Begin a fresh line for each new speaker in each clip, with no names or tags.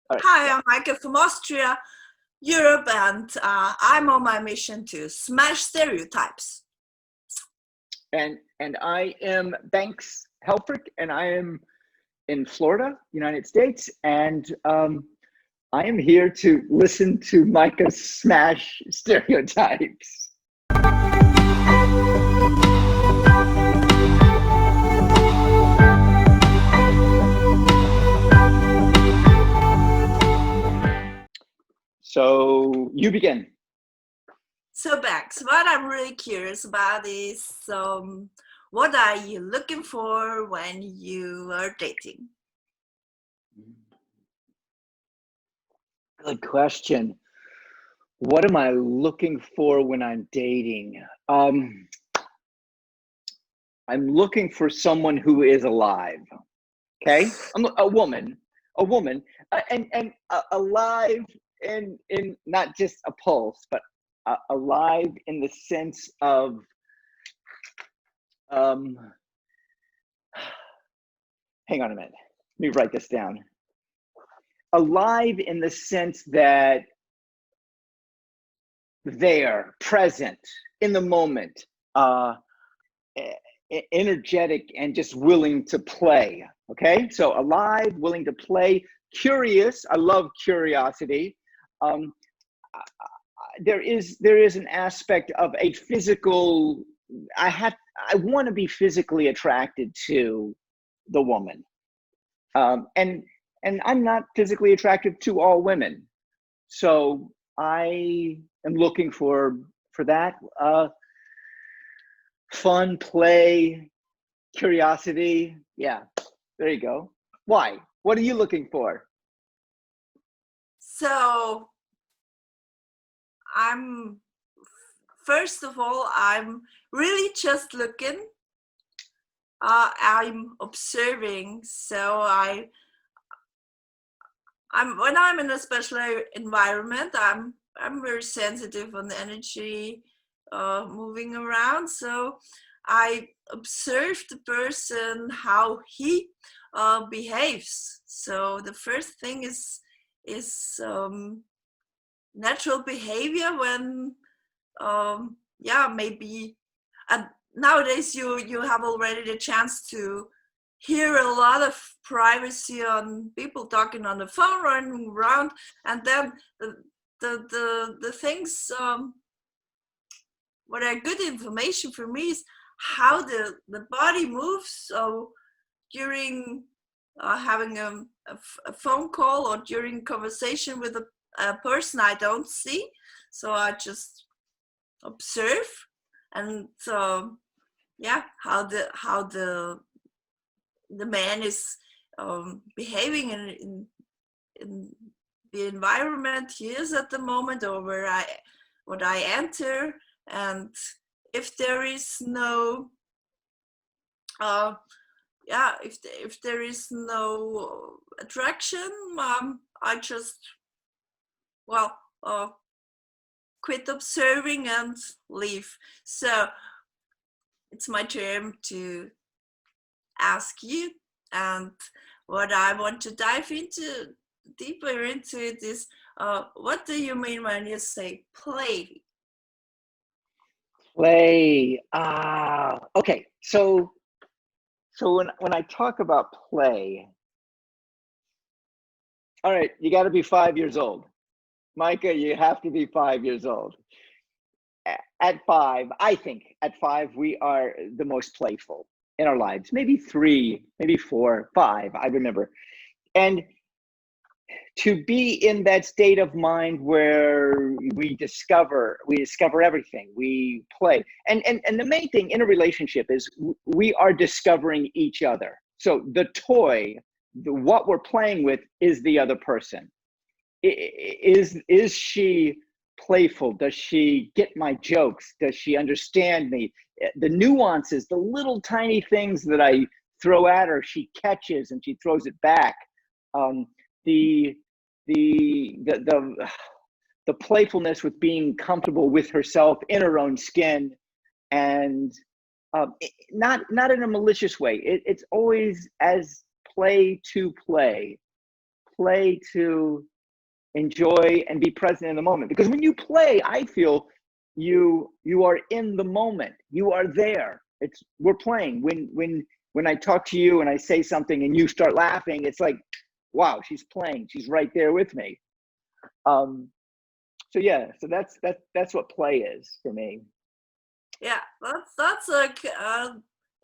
All right.
Hi, I'm Mijke from Austria, Europe, and I'm on my mission to smash stereotypes.
And I am Banks Helfrich, and I am in Florida, United States, and I am here to listen to Mijke smash stereotypes. So you begin.
So Banks, what I'm really curious about is what are you looking for when you are dating?
Good question. What am I looking for when I'm dating? I'm looking for someone who is alive. Okay, I'm a woman, and alive in not just a pulse, but alive in the sense of hang on a minute. Let me write this down. Alive in the sense that they're present in the moment, energetic and just willing to play. Okay, so alive, willing to play, curious. I love curiosity. There is an aspect of a physical. I want to be physically attracted to the woman, and I'm not physically attractive to all women, so I am looking for that. Fun, play, curiosity. Yeah, there you go. Why? What are you looking for?
So first of all, I'm really just looking. I'm observing. So when I'm in a special environment, I'm very sensitive on the energy moving around. So I observe the person, how he behaves. So the first thing is natural behavior when maybe nowadays you have already the chance to hear a lot of privacy on people talking on the phone, running around, and then the things what are good information for me is how the body moves. So during having a phone call or during conversation with a person I don't see, so I just observe, and how the man is behaving in the environment he is at the moment, or what I enter. And if there is no if there is no attraction, I just quit observing and leave. So it's my turn to ask you, and what I want to dive into deeper into it is what do you mean when you say play?
Play. Okay. So when I talk about play, all right, you got to be 5 years old. Mijke, you have to be 5 years old. At 5, I think at 5, we are the most playful in our lives. Maybe 3, maybe 4, 5, I remember. And to be in that state of mind where we discover everything, we play. And the main thing in a relationship is we are discovering each other. So the toy, what we're playing with is the other person. Is she playful? Does she get my jokes? Does she understand me? The nuances, the little tiny things that I throw at her, she catches and she throws it back. The playfulness with being comfortable with herself in her own skin, and not in a malicious way. It's always as play to play. play to enjoy and be present in the moment. Because when you play, I feel you are in the moment. You are there. We're playing. When I talk to you and I say something and you start laughing, it's like, wow, she's playing. She's right there with me. So yeah, so that's what play is for me.
Yeah, that's a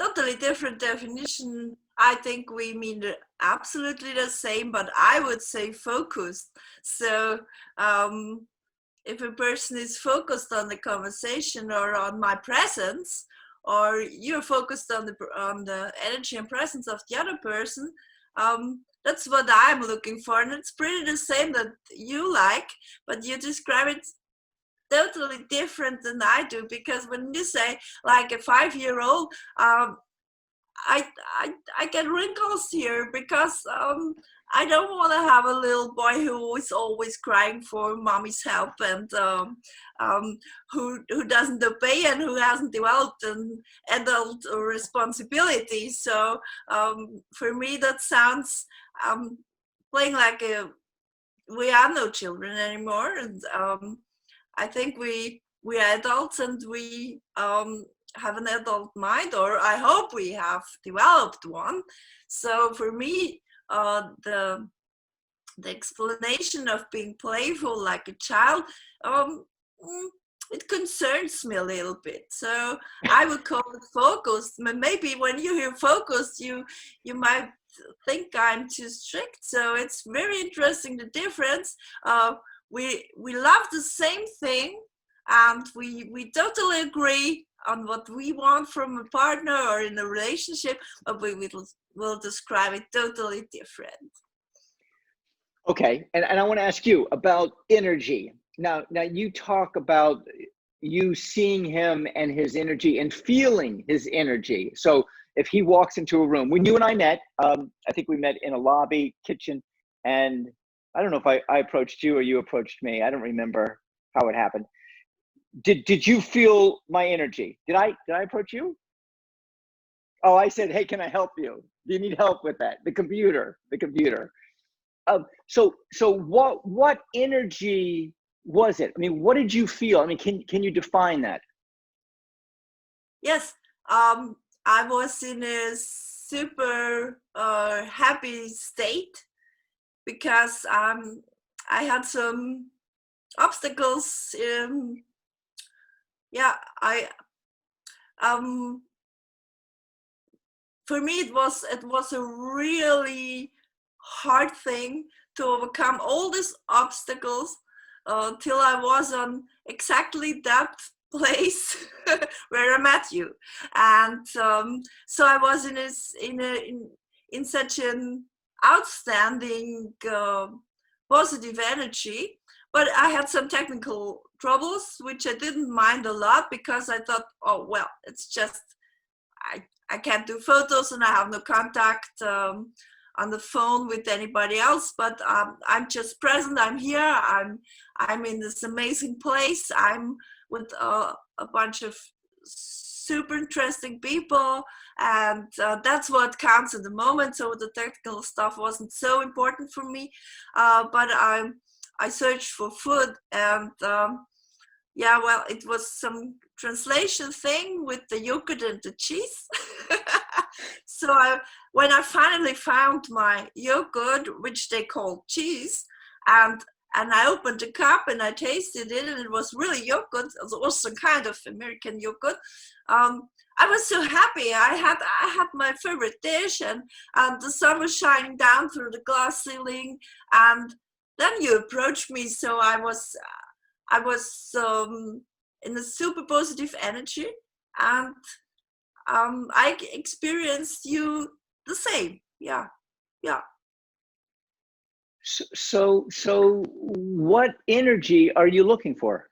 totally different definition. I think we mean absolutely the same, but I would say focused. So if a person is focused on the conversation or on my presence, or you're focused on the energy and presence of the other person, that's what I'm looking for, and it's pretty the same that you like, but you describe it totally different than I do, because when you say like a 5-year-old, I, I get wrinkles here because I don't want to have a little boy who is always crying for mommy's help, and who doesn't obey and who hasn't developed an adult responsibility. So for me, that sounds playing like we are no children anymore, and I think we are adults, and we have an adult mind, or I hope we have developed one. So for me, the explanation of being playful like a child, um, it concerns me a little bit. So I would call it focused. Maybe when you hear focused, you might think I'm too strict. So it's very interesting, the difference. We love the same thing, and we totally agree on what we want from a partner or in a relationship, but we will describe it totally different.
Okay, and I want to ask you about energy. Now you talk about you seeing him and his energy and feeling his energy. So if he walks into a room, when you and I met, I think we met in a lobby, kitchen, and I don't know if I approached you or you approached me. I don't remember how it happened. Did you feel my energy? Did I approach you? Oh, I said, hey, can I help you? Do you need help with that? The computer. So what energy was it? I mean, what did you feel? I mean, can you define that?
Yes, I was in a super happy state because I had some obstacles. Yeah, I for me it was a really hard thing to overcome all these obstacles till I was on exactly that place where I met you, and so I was in such an outstanding positive energy. But I had some technical troubles, which I didn't mind a lot because I thought, oh well, it's just I can't do photos and I have no contact on the phone with anybody else. But I'm just present. I'm here. I'm in this amazing place. I'm with a bunch of super interesting people, and that's what counts at the moment. So the technical stuff wasn't so important for me, but I searched for food, and yeah, well, it was some translation thing with the yogurt and the cheese. So when I finally found my yogurt, which they call cheese, and I opened the cup and I tasted it, and it was really yogurt. It was some kind of American yogurt. I was so happy. I had my favorite dish, and the sun was shining down through the glass ceiling, and then you approached me. So I was in a super positive energy, and I experienced you the same. Yeah, yeah.
So what energy are you looking for?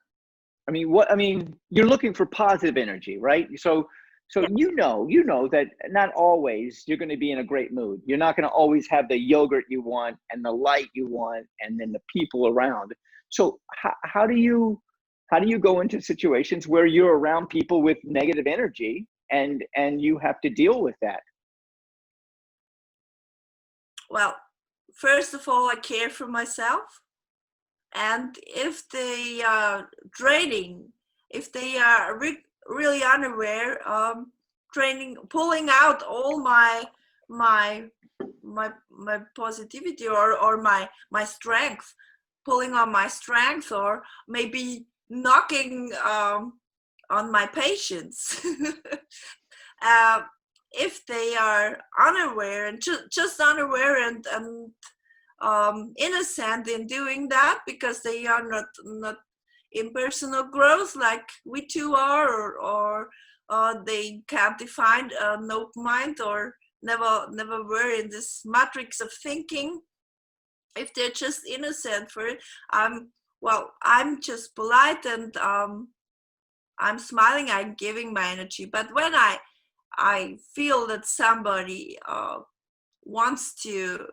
I mean, you're looking for positive energy, right? So
Yeah.
you know that not always you're going to be in a great mood. You're not going to always have the yogurt you want and the light you want and then the people around. So how do you go into situations where you're around people with negative energy and you have to deal with that?
Well, first of all, I care for myself. And if they are draining, if they are really unaware, pulling out all my positivity, or my strength, pulling on my strength, or maybe knocking on my patience. uh, if they are unaware and just unaware and innocent in doing that, because they are not in personal growth like we two are, or they can't define an open mind, or never were in this matrix of thinking. If they're just innocent for it, I'm just polite, and I'm smiling, I'm giving my energy. But when I feel that somebody wants to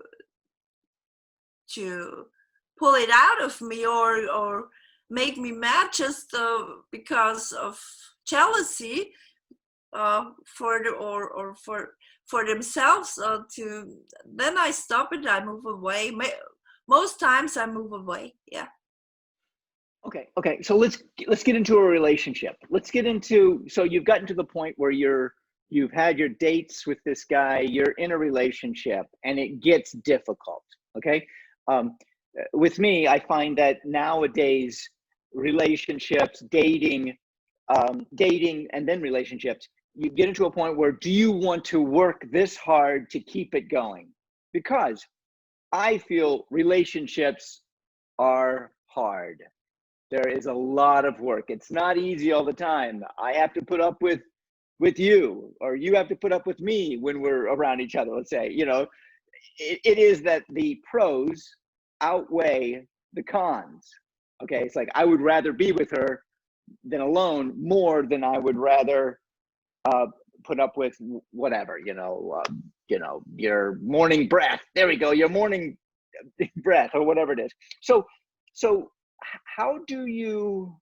pull it out of me, or make me mad just because of jealousy, for the or for themselves, then I stop it. I move away. Most times I move away. Yeah.
Okay. So let's get into a relationship. Let's get into, so you've gotten to the point where you've had your dates with this guy, you're in a relationship, and it gets difficult. Okay. With me, I find that nowadays relationships, dating, and then relationships, you get into a point where, do you want to work this hard to keep it going? Because I feel relationships are hard. There is a lot of work. It's not easy all the time. I have to put up with you, or you have to put up with me when we're around each other. Let's say, it is that the pros outweigh the cons. Okay, it's like I would rather be with her than alone more than I would rather put up with whatever, your morning breath. There we go, your morning breath, or whatever it is. So how do you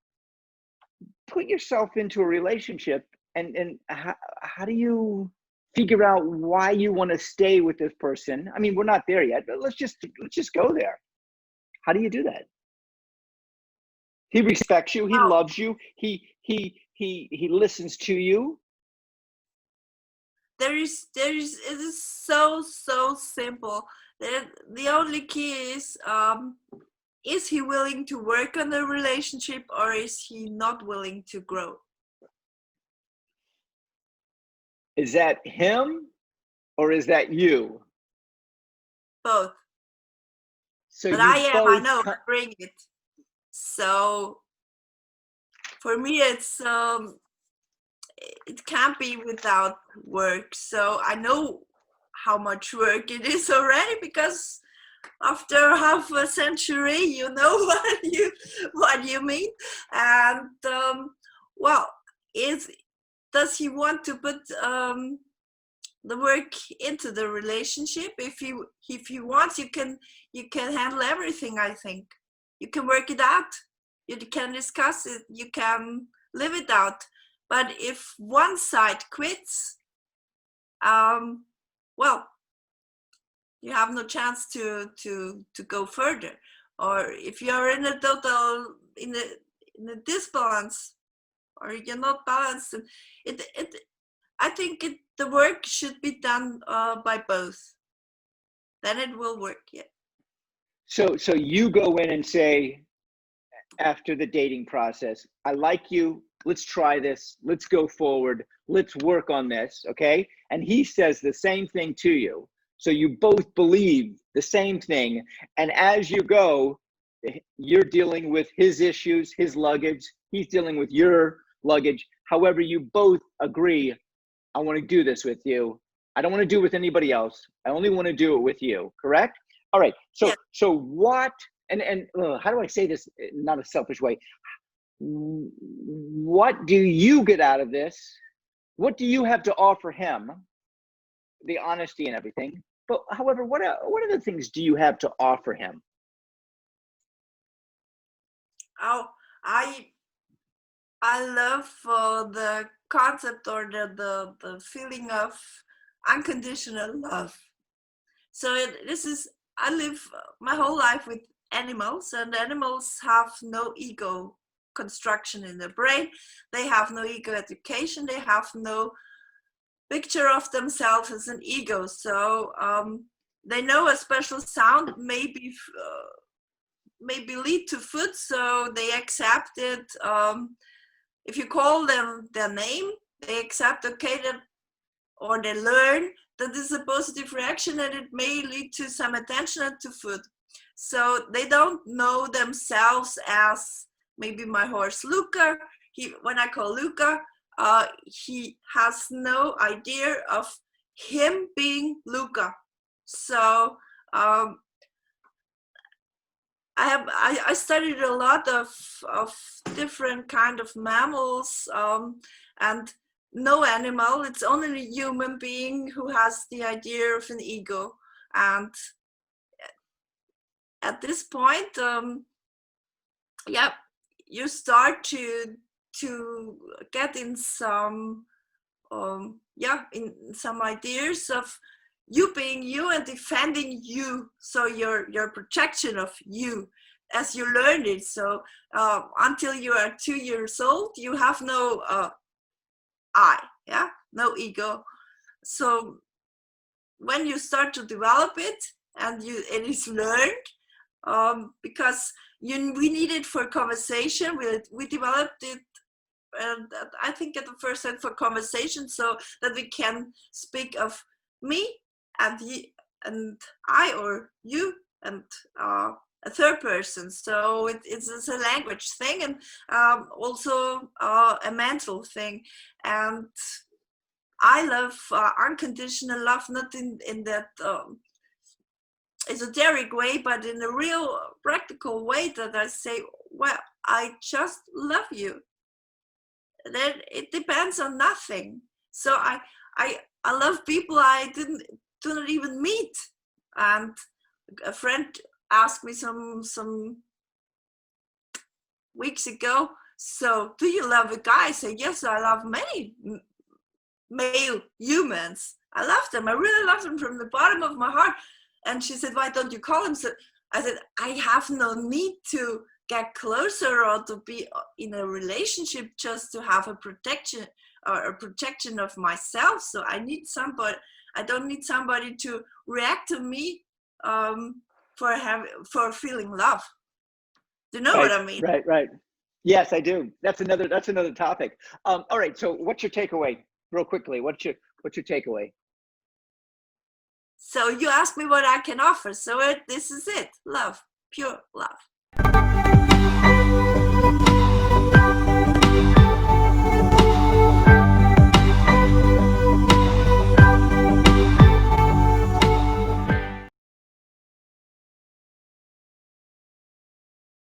put yourself into a relationship, and how do you figure out why you want to stay with this person? I mean, we're not there yet, but let's just go there. How do you do that? He respects you, he
Well,
loves you, he listens to you.
it is so simple. The only key is he willing to work on the relationship, or is he not willing to grow?
Is that him or is that you?
Both.
So
But
you
I
both
know, I bring it. So for me, it can't be without work. So I know how much work it is already, because after half a century, you know what you mean. And well, does he want to put the work into the relationship? If he wants, you can handle everything. I think you can work it out, you can discuss it, you can live it out. But if one side quits, well, you have no chance to go further. Or if you're in a total in a disbalance, or you're not balanced, it I think the work should be done by both. Then it will work. Yeah.
so you go in and say, after the dating process, I like you, let's try this, let's go forward, let's work on this. Okay, and he says the same thing to you, so you both believe the same thing, and as you go, you're dealing with his issues, his luggage, he's dealing with your luggage. However, you both agree, I want to do this with you, I don't want to do it with anybody else, I only want to do it with you. Correct? All right. So
Yeah.
what, and how do I say this in not a selfish way? What do you get out of this? What do you have to offer him? The honesty and everything. But however, what other things do you have to offer him?
Oh, I love the concept, or the feeling of unconditional love. So this is I live my whole life with animals, and animals have no ego construction in their brain. They have no ego education. They have no picture of themselves as an ego. So they know a special sound maybe lead to food, so they accept it. If you call them their name, they accept, okay, that, or they learn that this is a positive reaction and it may lead to some attention and to food. So they don't know themselves as maybe my horse Luca. When I call Luca, he has no idea of him being Luca. So I studied a lot of different kind of mammals, and no animal, it's only a human being who has the idea of an ego. And at this point, yeah, you start to get in some in some ideas of you being you and defending you, so your protection of you as you learn it. So until you are 2 years old, you have no I, yeah, no ego. So when you start to develop it and it is learned, because we need it for conversation, we developed it, and I think at the first time for conversation, so that we can speak of me and and I, or you, and a third person. So it's a language thing, and also a mental thing. And I love unconditional love, not in that esoteric way, but in a real practical way, that I say, well, I just love you. Then it depends on nothing. So I love people I do not even meet. And a friend asked me some weeks ago, so do you love a guy? I said, yes, I love many male humans. I love them. I really love them from the bottom of my heart. And she said, why don't you call him? So I said, I have no need to get closer or to be in a relationship just to have a protection or a protection of myself. So I need somebody. I don't need somebody to react to me for feeling love. Do you know what I mean?
Right. Yes, I do. That's another topic. All right. So what's your takeaway? Real quickly, what's your takeaway?
So you asked me what I can offer. So this is it. Love, pure love.